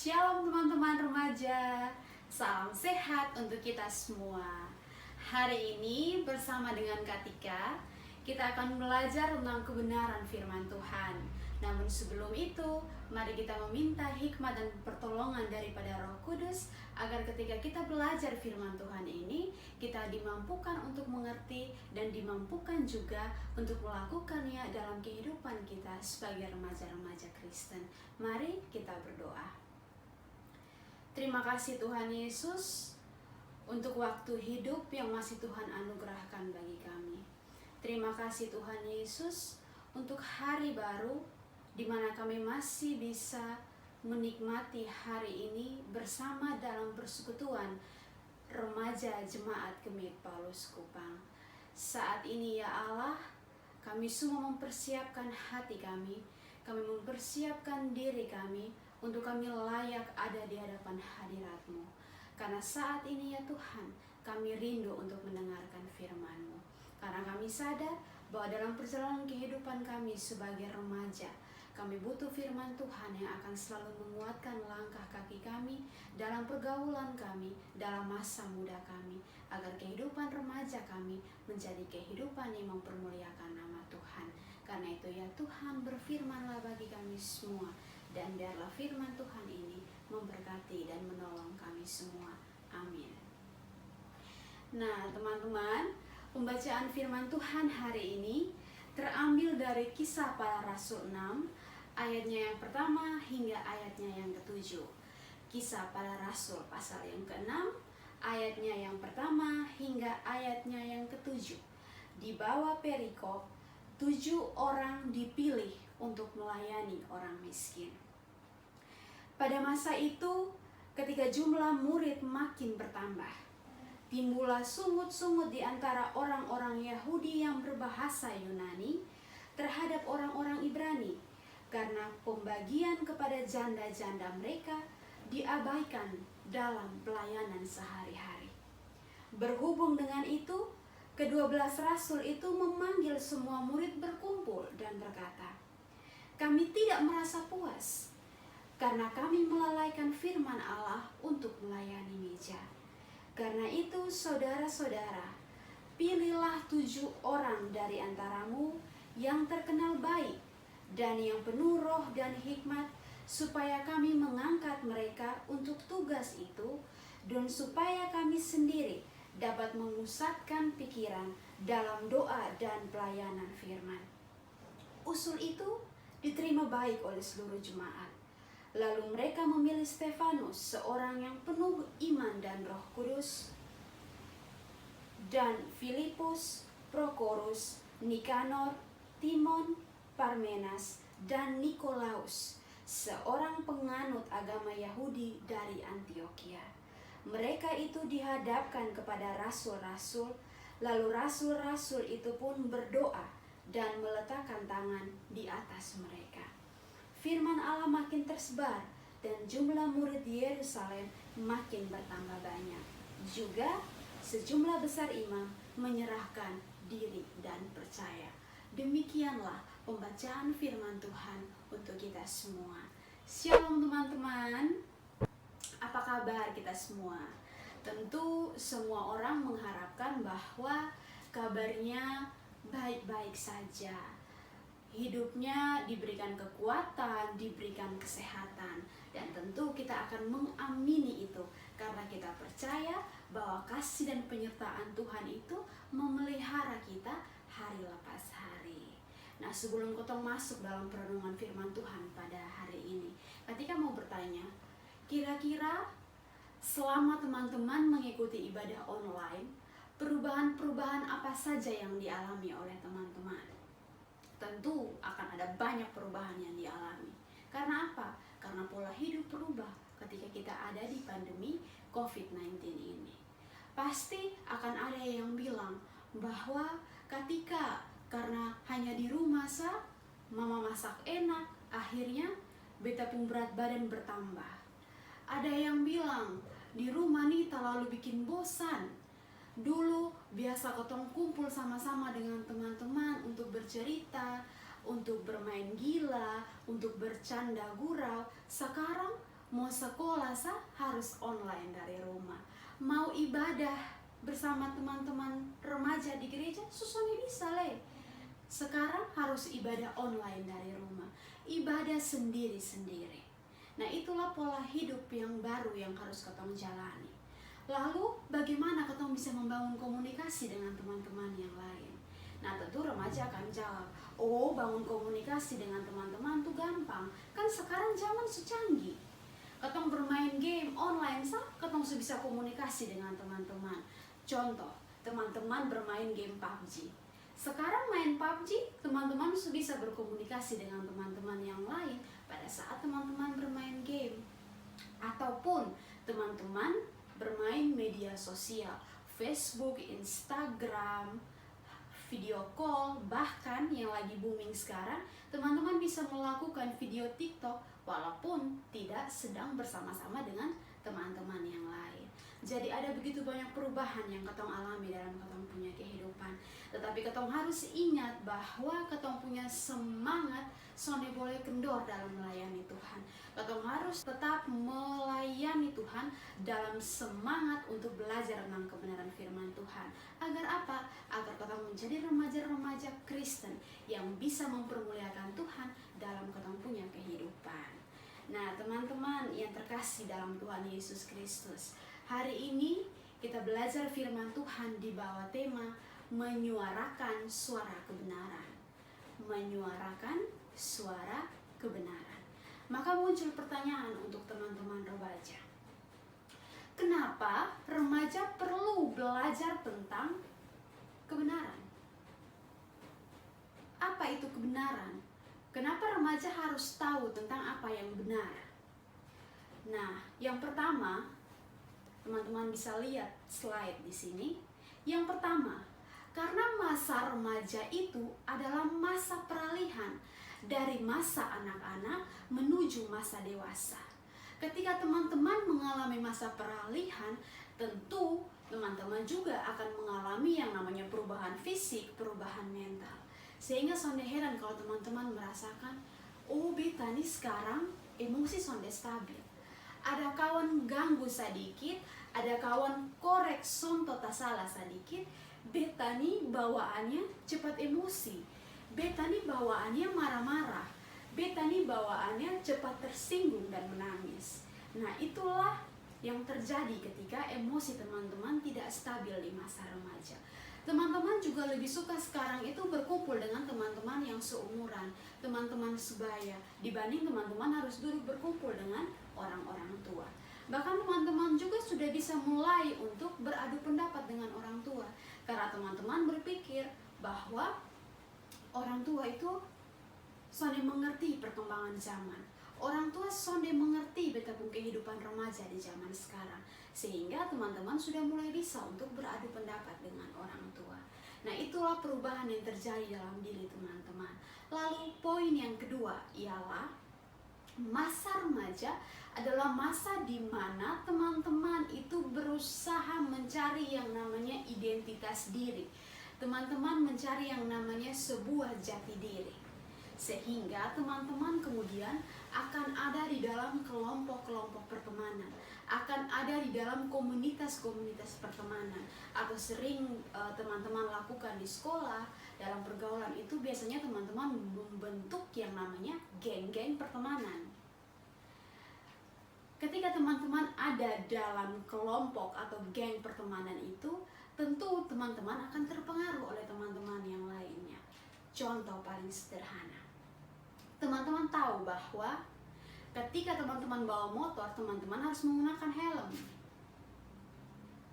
Shalom teman-teman remaja, salam sehat untuk kita semua. Hari ini bersama dengan Katika, kita akan belajar tentang kebenaran firman Tuhan. Namun sebelum itu, mari kita meminta hikmat dan pertolongan daripada Roh Kudus agar ketika kita belajar firman Tuhan ini, kita dimampukan untuk mengerti dan dimampukan juga untuk melakukannya dalam kehidupan kita sebagai remaja-remaja Kristen. Mari kita berdoa. Terima kasih Tuhan Yesus untuk waktu hidup yang masih Tuhan anugerahkan bagi kami. Terima kasih Tuhan Yesus untuk hari baru di mana kami masih bisa menikmati hari ini bersama dalam persekutuan remaja Jemaat Kemih Paulus Kupang. Saat ini ya Allah, kami semua mempersiapkan hati kami mempersiapkan diri kami untuk kami layak ada di hadapan hadirat-Mu. Karena saat ini ya Tuhan, kami rindu untuk mendengarkan firman-Mu. Karena kami sadar bahwa dalam perjalanan kehidupan kami sebagai remaja, kami butuh firman Tuhan yang akan selalu menguatkan langkah kaki kami dalam pergaulan kami, dalam masa muda kami, agar kehidupan remaja kami menjadi kehidupan yang mempermuliakan nama Tuhan. Karena itu ya Tuhan, berfirmanlah bagi kami semua, dan biarlah firman Tuhan ini memberkati dan menolong kami semua. Amin. Nah teman-teman, pembacaan firman Tuhan hari ini terambil dari Kisah Para Rasul 6, ayatnya yang pertama hingga ayatnya yang ke-7. Kisah Para Rasul pasal yang ke-6, ayatnya yang pertama hingga ayatnya yang ke-7. Di bawah perikop, 7 orang dipilih untuk melayani orang miskin. Pada masa itu, ketika jumlah murid makin bertambah, timbullah sungut-sungut di antara orang-orang Yahudi yang berbahasa Yunani terhadap orang-orang Ibrani, karena pembagian kepada janda-janda mereka diabaikan dalam pelayanan sehari-hari. Berhubung dengan itu, ke-12 rasul itu memanggil semua murid berkumpul dan berkata, "Kami tidak merasa puas, karena kami melalaikan firman Allah untuk melayani meja. Karena itu, saudara-saudara, pilihlah 7 orang dari antaramu yang terkenal baik dan yang penuh roh dan hikmat, supaya kami mengangkat mereka untuk tugas itu, dan supaya kami sendiri dapat memusatkan pikiran dalam doa dan pelayanan firman." Usul itu diterima baik oleh seluruh jemaat. Lalu mereka memilih Stefanus, seorang yang penuh iman dan Roh Kudus, dan Filipus, Prokorus, Nikanor, Timon, Parmenas, dan Nikolaus, seorang penganut agama Yahudi dari Antioquia. Mereka itu dihadapkan kepada rasul-rasul, lalu rasul-rasul itu pun berdoa dan meletakkan tangan di atas mereka. Firman Allah makin tersebar dan jumlah murid di Yerusalem makin bertambah banyak. Juga sejumlah besar imam menyerahkan diri dan percaya. Demikianlah pembacaan firman Tuhan untuk kita semua. Shalom teman-teman. Apa kabar kita semua? Tentu semua orang mengharapkan bahwa kabarnya baik-baik saja. Hidupnya diberikan kekuatan, diberikan kesehatan, dan tentu kita akan mengamini itu karena kita percaya bahwa kasih dan penyertaan Tuhan itu memelihara kita hari lepas hari. Nah, sebelum kita masuk dalam perenungan firman Tuhan pada hari ini, ketika mau bertanya, kira-kira selama teman-teman mengikuti ibadah online, perubahan-perubahan apa saja yang dialami oleh teman-teman? Tentu akan ada banyak perubahan yang dialami. Karena apa? Karena pola hidup berubah ketika kita ada di pandemi COVID-19 ini. Pasti akan ada yang bilang bahwa ketika karena hanya di rumah mama masak enak, akhirnya beta pun berat badan bertambah. Ada yang bilang di rumah nih terlalu bikin bosan. Dulu biasa ketong kumpul sama-sama dengan teman-teman untuk bercerita, untuk bermain gila, untuk bercanda gurau. Sekarang Mau sekolah harus online dari rumah. Mau ibadah bersama teman-teman remaja di gereja, susahnya bisa le. Sekarang harus ibadah online dari rumah. Ibadah sendiri-sendiri. Nah, itulah pola hidup yang baru yang harus ketong jalani. Lalu bagaimana ketong bisa membangun komunikasi dengan teman-teman yang lain? Nah, tentu remaja akan jawab, oh, bangun komunikasi dengan teman-teman tuh gampang. Kan sekarang zaman secanggih. Ketong bermain game online ketong bisa komunikasi dengan teman-teman. Contoh, teman-teman bermain game PUBG. Sekarang main PUBG, teman-teman bisa berkomunikasi dengan teman-teman yang lain pada saat teman-teman bermain game. Ataupun teman-teman bermain media sosial, Facebook, Instagram, video call, bahkan yang lagi booming sekarang, teman-teman bisa melakukan video TikTok walaupun tidak sedang bersama-sama dengan teman-teman yang lain. Jadi ada begitu banyak perubahan yang ketong alami dalam ketong punya kehidupan. Tetapi ketong harus ingat bahwa ketong punya semangat sonde boleh kendor dalam melayani Tuhan. Ketong harus tetap melayani Tuhan dalam semangat untuk belajar tentang kebenaran firman Tuhan. Agar apa? Agar ketong menjadi remaja-remaja Kristen yang bisa mempermuliakan Tuhan dalam ketong punya kehidupan. Nah, teman-teman yang terkasih dalam Tuhan Yesus Kristus, hari ini kita belajar firman Tuhan di bawah tema menyuarakan suara kebenaran. Menyuarakan suara kebenaran. Maka muncul pertanyaan untuk teman-teman remaja. Kenapa remaja perlu belajar tentang kebenaran? Apa itu kebenaran? Kenapa remaja harus tahu tentang apa yang benar? Nah, yang pertama, teman-teman bisa lihat slide di sini. Yang pertama, karena masa remaja itu adalah masa peralihan dari masa anak-anak menuju masa dewasa. Ketika teman-teman mengalami masa peralihan, tentu teman-teman juga akan mengalami yang namanya perubahan fisik, perubahan mental. Sehingga sonde heran kalau teman-teman merasakan, oh beta nih sekarang emosi sonde stabil. Ada kawan ganggu sedikit, ada kawan korek sonto tak salah sedikit, beta nih bawaannya cepat emosi. Beta nih bawaannya marah-marah. Beta nih bawaannya cepat tersinggung dan menangis. Nah, itulah yang terjadi ketika emosi teman-teman tidak stabil di masa remaja. Teman-teman juga lebih suka sekarang itu berkumpul dengan teman-teman yang seumuran, teman-teman sebaya, dibanding teman-teman harus duduk berkumpul dengan orang-orang tua. Bahkan teman-teman juga sudah bisa mulai untuk beradu pendapat dengan orang tua, karena teman-teman berpikir bahwa orang tua itu sonde mengerti perkembangan zaman. Orang tua sonde mengerti betapun kehidupan remaja di zaman sekarang. Sehingga teman-teman sudah mulai bisa untuk beradu pendapat dengan orang tua. Nah, itulah perubahan yang terjadi dalam diri teman-teman. Lalu poin yang kedua ialah masa remaja adalah masa di mana teman-teman itu berusaha mencari yang namanya identitas diri. Teman-teman mencari yang namanya sebuah jati diri. Sehingga teman-teman kemudian akan ada di dalam kelompok-kelompok pertemanan, akan ada di dalam komunitas-komunitas pertemanan, atau sering teman-teman lakukan di sekolah, dalam pergaulan itu biasanya teman-teman membentuk yang namanya geng-geng pertemanan. Ketika teman-teman ada dalam kelompok atau geng pertemanan itu, tentu teman-teman akan terpengaruh oleh teman-teman yang lainnya. Contoh paling sederhana, teman-teman tahu bahwa ketika teman-teman bawa motor, teman-teman harus menggunakan helm.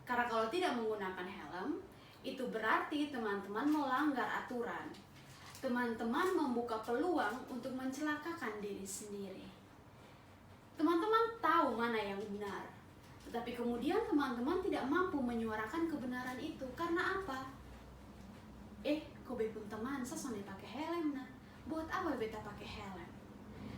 Karena kalau tidak menggunakan helm, itu berarti teman-teman melanggar aturan. Teman-teman membuka peluang untuk mencelakakan diri sendiri. Teman-teman tahu mana yang benar, tetapi kemudian teman-teman tidak mampu menyuarakan kebenaran itu. Karena apa? Kobe pun teman, saya sonde pakai helm nah. Buat apa beta pakai helm?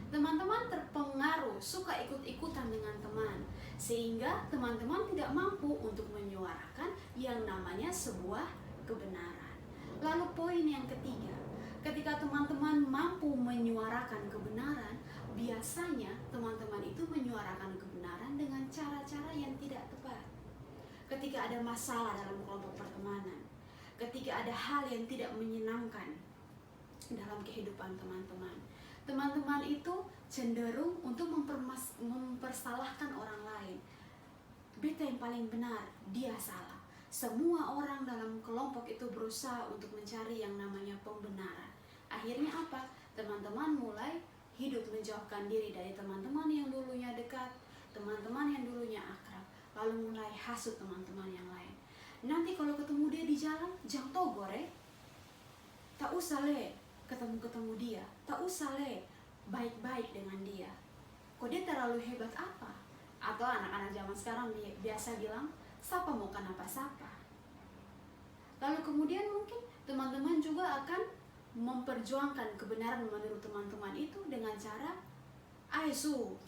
Teman-teman terpengaruh, suka ikut-ikutan dengan teman, sehingga teman-teman tidak mampu untuk menyuarakan yang namanya sebuah kebenaran. Lalu poin yang ketiga, ketika teman-teman mampu menyuarakan kebenaran, biasanya teman-teman itu menyuarakan menyuarakan kebenaran dengan cara-cara yang tidak tepat. Ketika ada masalah dalam kelompok pertemanan, ketika ada hal yang tidak menyenangkan dalam kehidupan teman-teman, teman-teman itu cenderung untuk mempersalahkan orang lain. Beta yang paling benar, dia salah. Semua orang dalam kelompok itu berusaha untuk mencari yang namanya pembenaran. Akhirnya apa? Teman-teman mulai hidup menjauhkan diri dari teman-teman yang dulunya dekat, teman-teman yang dulunya akrab, lalu mulai hasut teman-teman yang lain. Nanti kalau ketemu dia di jalan, jangan togor tak usah ketemu dia, tak usah baik-baik dengan dia. Kok dia terlalu hebat apa? Atau anak-anak zaman sekarang biasa bilang, siapa mau kenapa siapa. Lalu kemudian mungkin teman-teman juga akan memperjuangkan kebenaran menurut teman-teman itu dengan cara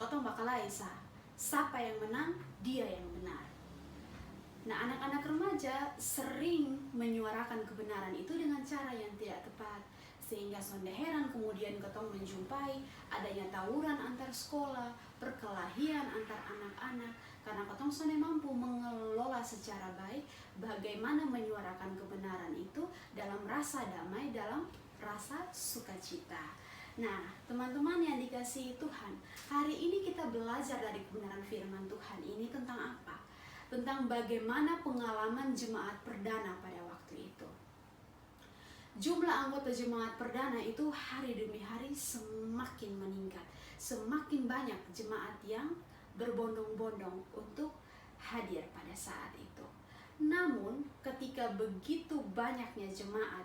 katong bakal aisa. Siapa yang menang, dia yang benar. Nah, anak-anak remaja sering menyuarakan kebenaran itu dengan cara yang tidak tepat, sehingga sonde heran kemudian ketong menjumpai adanya tawuran antar sekolah, perkelahian antar anak-anak, karena ketong sonde mampu mengelola secara baik bagaimana menyuarakan kebenaran itu dalam rasa damai, dalam rasa sukacita. Nah, teman-teman yang dikasihi Tuhan, hari ini kita belajar dari kebenaran firman Tuhan ini tentang apa? Tentang bagaimana pengalaman jemaat perdana pada waktu itu. Jumlah anggota jemaat perdana itu hari demi hari semakin meningkat. Semakin banyak jemaat yang berbondong-bondong untuk hadir pada saat itu. Namun, ketika begitu banyaknya jemaat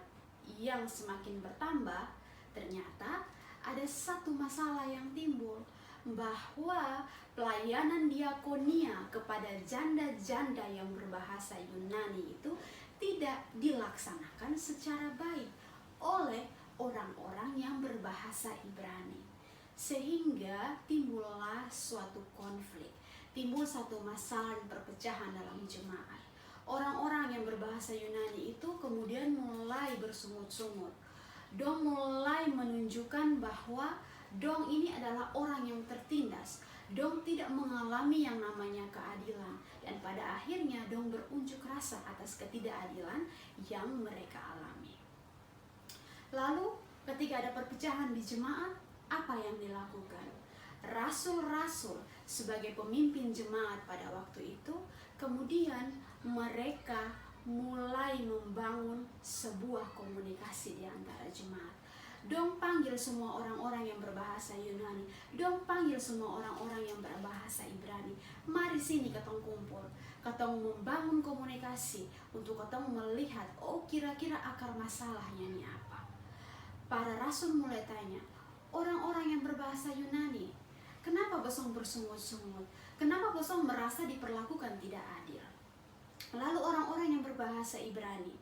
yang semakin bertambah, ternyata ada satu masalah yang timbul, bahwa pelayanan diakonia kepada janda-janda yang berbahasa Yunani itu tidak dilaksanakan secara baik oleh orang-orang yang berbahasa Ibrani. Sehingga timbullah suatu konflik, timbul satu masalah perpecahan dalam jemaat. Orang-orang yang berbahasa Yunani itu kemudian mulai bersungut-sungut. Dong mulai menunjukkan bahwa dong ini adalah orang yang tertindas. Dong tidak mengalami yang namanya keadilan. Dan pada akhirnya dong berunjuk rasa atas ketidakadilan yang mereka alami. Lalu ketika ada perpecahan di jemaat, apa yang dilakukan? Rasul-rasul sebagai pemimpin jemaat pada waktu itu, kemudian mereka mulai membangun sebuah komunikasi di antara jemaat. Dong panggil semua orang-orang yang berbahasa Yunani, dong panggil semua orang-orang yang berbahasa Ibrani. Mari sini ketong kumpul, ketong membangun komunikasi untuk ketong melihat, kira-kira akar masalahnya ini apa. Para rasul mulai tanya, orang-orang yang berbahasa Yunani, kenapa bosong bersungut-sungut? Kenapa bosong merasa diperlakukan tidak adil? Lalu orang-orang yang berbahasa Ibrani,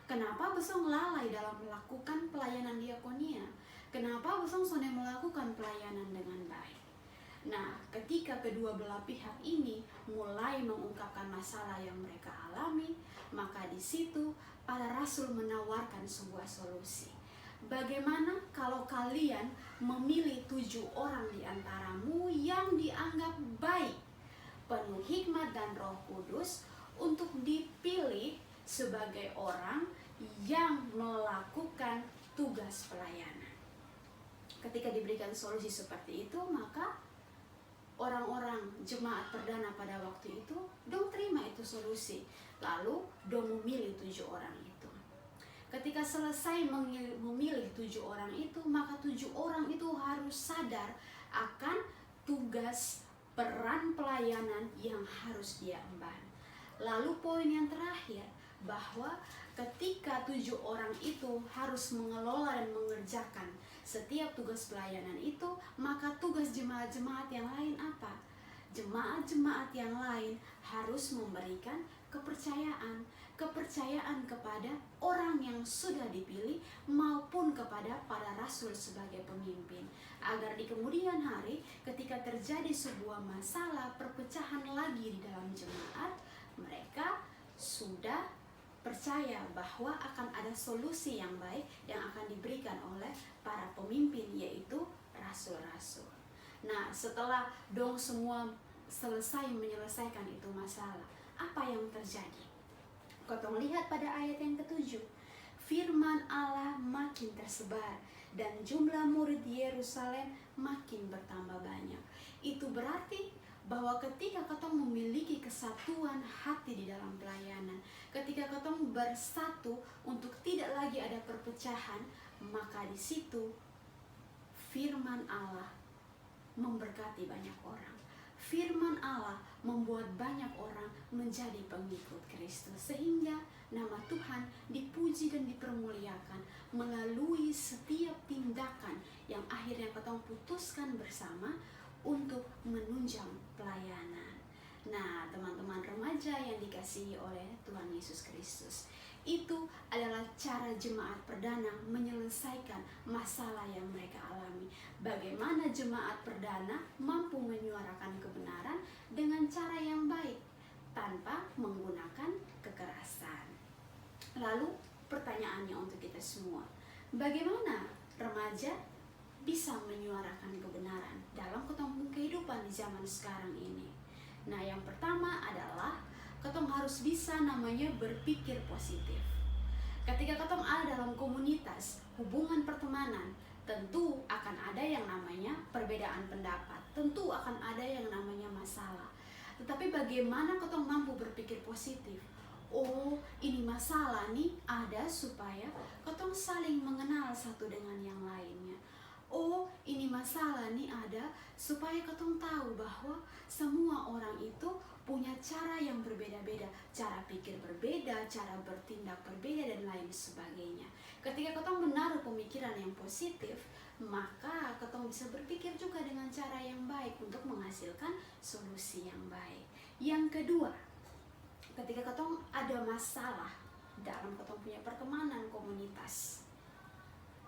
kenapa bosong lalai dalam melakukan pelayanan diakonia? Kenapa bosong sonde melakukan pelayanan dengan baik? Nah, ketika kedua belah pihak ini mulai mengungkapkan masalah yang mereka alami, maka di situ para rasul menawarkan sebuah solusi. Bagaimana kalau kalian memilih 7 orang di antaramu yang dianggap baik, penuh hikmat dan Roh Kudus, untuk dipilih sebagai orang yang melakukan tugas pelayanan. Ketika diberikan solusi seperti itu, maka orang-orang jemaat perdana pada waktu itu dong terima itu solusi, lalu dong memilih 7 orang itu. Ketika selesai memilih 7 orang itu, maka 7 orang itu harus sadar akan tugas peran pelayanan yang harus dia emban. Lalu poin yang terakhir, bahwa ketika 7 orang itu harus mengelola dan mengerjakan setiap tugas pelayanan itu, maka tugas jemaat-jemaat yang lain apa? Jemaat-jemaat yang lain harus memberikan kepercayaan kepada orang yang sudah dipilih maupun kepada para rasul sebagai pemimpin, agar di kemudian hari ketika terjadi sebuah masalah perpecahan lagi di dalam jemaat, mereka sudah percaya bahwa akan ada solusi yang baik yang akan diberikan oleh para pemimpin, yaitu rasul-rasul. Nah, setelah dong semua menyelesaikan itu masalah, apa yang terjadi? Kotong lihat pada ayat yang ke-7, firman Allah makin tersebar dan jumlah murid di Yerusalem makin bertambah banyak. Itu berarti bahwa ketika kotong memiliki kesatuan hati di dalam pelayanan, ketika kotong bersatu untuk tidak lagi ada perpecahan, maka di situ firman Allah memberkati banyak orang. Firman Allah membuat banyak orang menjadi pengikut Kristus, sehingga nama Tuhan dipuji dan dipermuliakan melalui setiap tindakan yang akhirnya kotong putuskan bersama untuk menunjang pelayanan. Nah, teman-teman remaja yang dikasihi oleh Tuhan Yesus Kristus, itu adalah cara jemaat perdana menyelesaikan masalah yang mereka alami. Bagaimana jemaat perdana mampu menyuarakan kebenaran dengan cara yang baik tanpa menggunakan kekerasan. Lalu pertanyaannya untuk kita semua, bagaimana remaja bisa menyuarakan kebenaran dalam ketemu kehidupan di zaman sekarang ini? Nah, yang pertama adalah ketong harus bisa namanya berpikir positif. Ketika ketong ada dalam komunitas, hubungan pertemanan, tentu akan ada yang namanya perbedaan pendapat, tentu akan ada yang namanya masalah. Tetapi bagaimana ketong mampu berpikir positif? Oh, ini masalah nih ada supaya ketong saling mengenal satu dengan yang lainnya. Oh, ini masalah nih ada supaya ketong tahu bahwa semua orang itu punya cara yang berbeda-beda, cara pikir berbeda, cara bertindak berbeda, dan lain sebagainya. Ketika ketong menaruh pemikiran yang positif, maka ketong bisa berpikir juga dengan cara yang baik untuk menghasilkan solusi yang baik. Yang kedua, ketika ketong ada masalah dalam ketong punya pertemanan komunitas,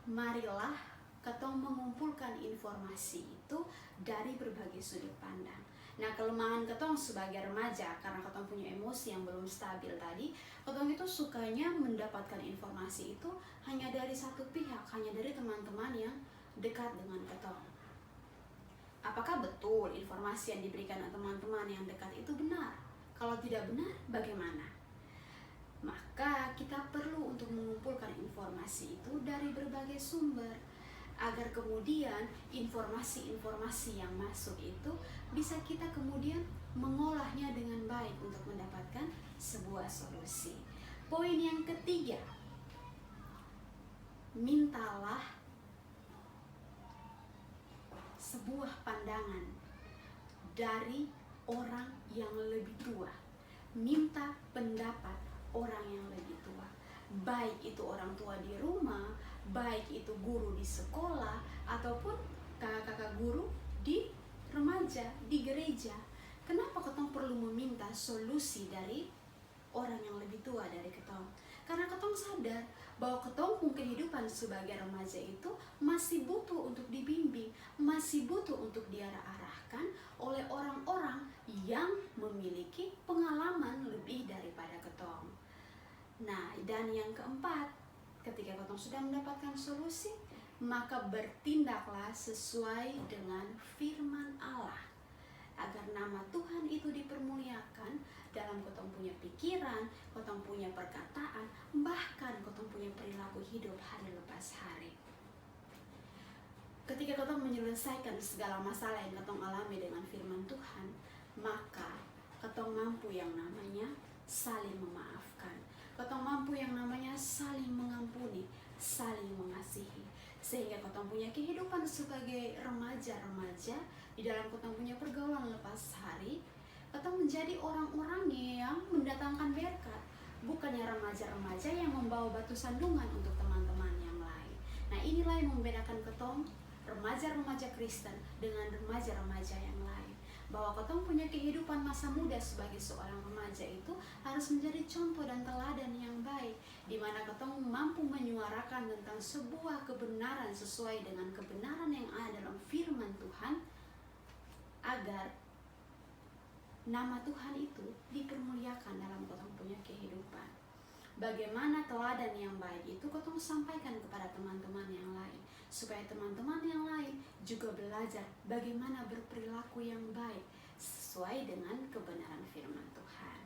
marilah ketong mengumpulkan informasi itu dari berbagai sudut pandang. Nah, kelemahan ketong sebagai remaja karena ketong punya emosi yang belum stabil tadi, ketong itu sukanya mendapatkan informasi itu hanya dari satu pihak, hanya dari teman-teman yang dekat dengan ketong. Apakah betul informasi yang diberikan teman-teman yang dekat itu benar? Kalau tidak benar, bagaimana? Maka kita perlu untuk mengumpulkan informasi itu dari berbagai sumber, agar kemudian informasi-informasi yang masuk itu bisa kita kemudian mengolahnya dengan baik untuk mendapatkan sebuah solusi. Poin yang ketiga, mintalah sebuah pandangan dari orang yang lebih tua. Minta pendapat orang yang lebih tua, baik itu orang tua di rumah, baik itu guru di sekolah, ataupun kakak-kakak guru di remaja, di gereja. Kenapa ketong perlu meminta solusi dari orang yang lebih tua dari ketong? Karena ketong sadar bahwa ketong kehidupan sebagai remaja itu masih butuh untuk dibimbing, masih butuh untuk diarah-arahkan oleh orang-orang yang memiliki pengalaman lebih daripada ketong. Nah, dan yang keempat, ketika ketong sudah mendapatkan solusi, maka bertindaklah sesuai dengan firman Allah, agar nama Tuhan itu dipermuliakan dalam ketong punya pikiran, ketong punya perkataan, bahkan ketong punya perilaku hidup hari lepas hari. Ketika ketong menyelesaikan segala masalah yang ketong alami dengan firman Tuhan, maka ketong mampu yang namanya saling memaafkan. Ketong mampu yang namanya saling mengampuni, saling mengasihi. Sehingga ketong punya kehidupan sebagai remaja-remaja di dalam ketong punya pergaulan lepas hari, ketong menjadi orang-orang yang mendatangkan berkat, bukannya remaja-remaja yang membawa batu sandungan untuk teman-teman yang lain. Nah, inilah yang membedakan ketong remaja-remaja Kristen dengan remaja-remaja yang lain, bahwa ketong punya kehidupan masa muda sebagai seorang remaja itu harus menjadi contoh dan teladan yang baik, di mana ketong mampu menyuarakan tentang sebuah kebenaran sesuai dengan kebenaran yang ada dalam firman Tuhan, agar nama Tuhan itu dipermuliakan dalam ketong punya kehidupan. bagaimana teladan yang baik itu ketong sampaikan kepada teman-teman yang lain, supaya teman-teman yang lain juga belajar bagaimana berperilaku yang baik sesuai dengan kebenaran firman Tuhan.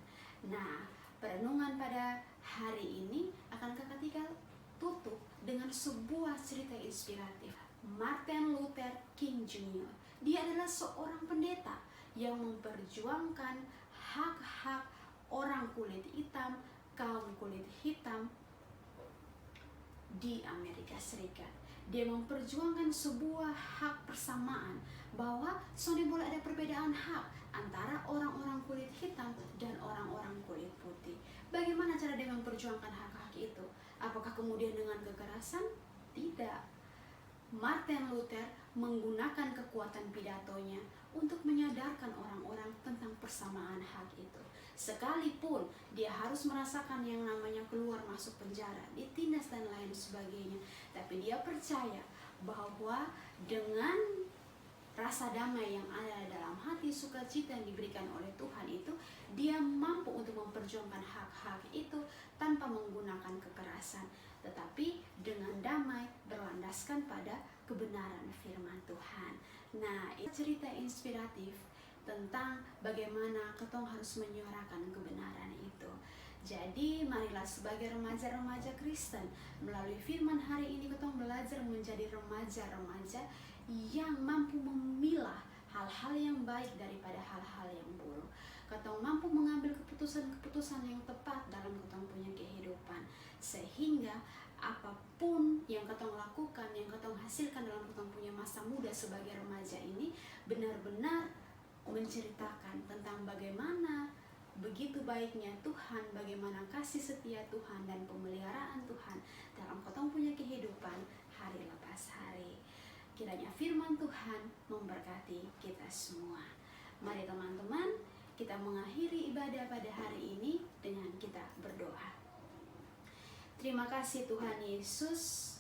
Nah, perenungan pada hari ini akan Kak Tika tutup dengan sebuah cerita inspiratif. Martin Luther King Jr. Dia adalah seorang pendeta yang memperjuangkan hak-hak orang kulit hitam, kaum kulit hitam di Amerika Serikat. Dia memperjuangkan sebuah hak persamaan, bahwa tidak boleh ada perbedaan hak antara orang-orang kulit hitam dan orang-orang kulit putih. Bagaimana cara dia memperjuangkan hak-hak itu? Apakah kemudian dengan kekerasan? Tidak. Martin Luther menggunakan kekuatan pidatonya untuk menyadarkan orang-orang tentang persamaan hak itu. Sekalipun dia harus merasakan yang namanya keluar masuk penjara, ditindas dan lain sebagainya, tapi dia percaya bahwa dengan rasa damai yang ada dalam hati, sukacita yang diberikan oleh Tuhan itu, dia mampu untuk memperjuangkan hak-hak itu tanpa menggunakan kekerasan, tetapi dengan damai berlandaskan pada kebenaran firman Tuhan. Nah, itu cerita inspiratif tentang bagaimana ketong harus menyuarakan kebenaran itu. Jadi marilah sebagai remaja-remaja Kristen, melalui firman hari ini ketong belajar menjadi remaja-remaja yang mampu memilah hal-hal yang baik daripada hal-hal yang buruk. Ketong mampu mengambil keputusan-keputusan yang tepat dalam ketong punya kehidupan, sehingga apapun yang ketong lakukan, yang ketong hasilkan dalam ketong punya masa muda sebagai remaja ini, benar-benar menceritakan tentang bagaimana begitu baiknya Tuhan, bagaimana kasih setia Tuhan dan pemeliharaan Tuhan dalam ketong punya kehidupan hari lepas hari. Kiranya firman Tuhan memberkati kita semua. Mari teman-teman, kita mengakhiri ibadah pada hari ini dengan kita berdoa. Terima kasih Tuhan Yesus,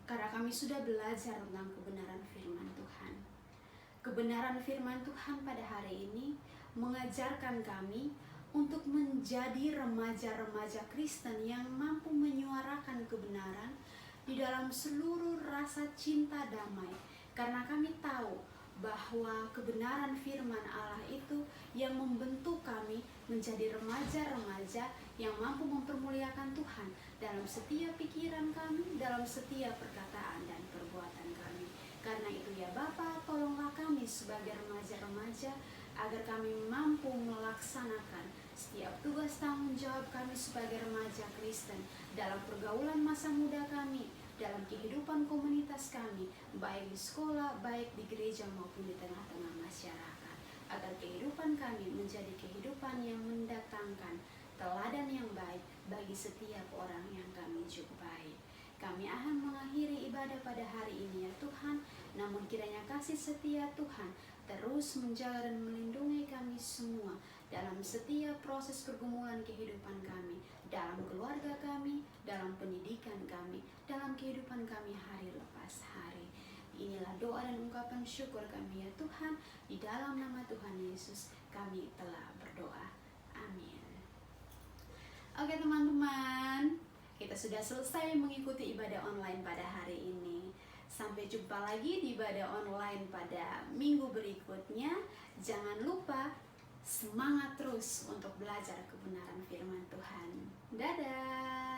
karena kami sudah belajar tentang kebenaran firman Tuhan. Kebenaran firman Tuhan pada hari ini mengajarkan kami untuk menjadi remaja-remaja Kristen yang mampu menyuarakan kebenaran di dalam seluruh rasa cinta damai. Karena kami tahu bahwa kebenaran firman Allah itu yang membentuk kami menjadi remaja-remaja yang mampu mempermuliakan Tuhan dalam setiap pikiran kami, dalam setiap perkataan dan perbuatan kami. Karena itu ya Bapa, tolonglah kami sebagai remaja-remaja agar kami mampu melaksanakan setiap tugas tanggung jawab kami sebagai remaja Kristen dalam pergaulan masa muda kami, dalam kehidupan komunitas kami, baik di sekolah, baik di gereja maupun di tengah-tengah masyarakat, agar kehidupan kami menjadi kehidupan yang mendatangkan teladan yang baik bagi setiap orang yang kami jumpai. Kami akan mengakhiri ibadah pada hari ini ya Tuhan, namun kiranya kasih setia Tuhan terus menjaga dan melindungi kami semua dalam setiap proses pergumulan kehidupan kami, dalam keluarga kami, dalam pendidikan kami, dalam kehidupan kami hari lepas hari. Inilah doa dan ungkapan syukur kami ya Tuhan, di dalam nama Tuhan Yesus kami telah berdoa. Amin. Oke teman-teman, kita sudah selesai mengikuti ibadah online pada hari ini. Sampai jumpa lagi di ibadah online pada minggu berikutnya. Jangan lupa semangat terus untuk belajar kebenaran firman Tuhan. Dadah!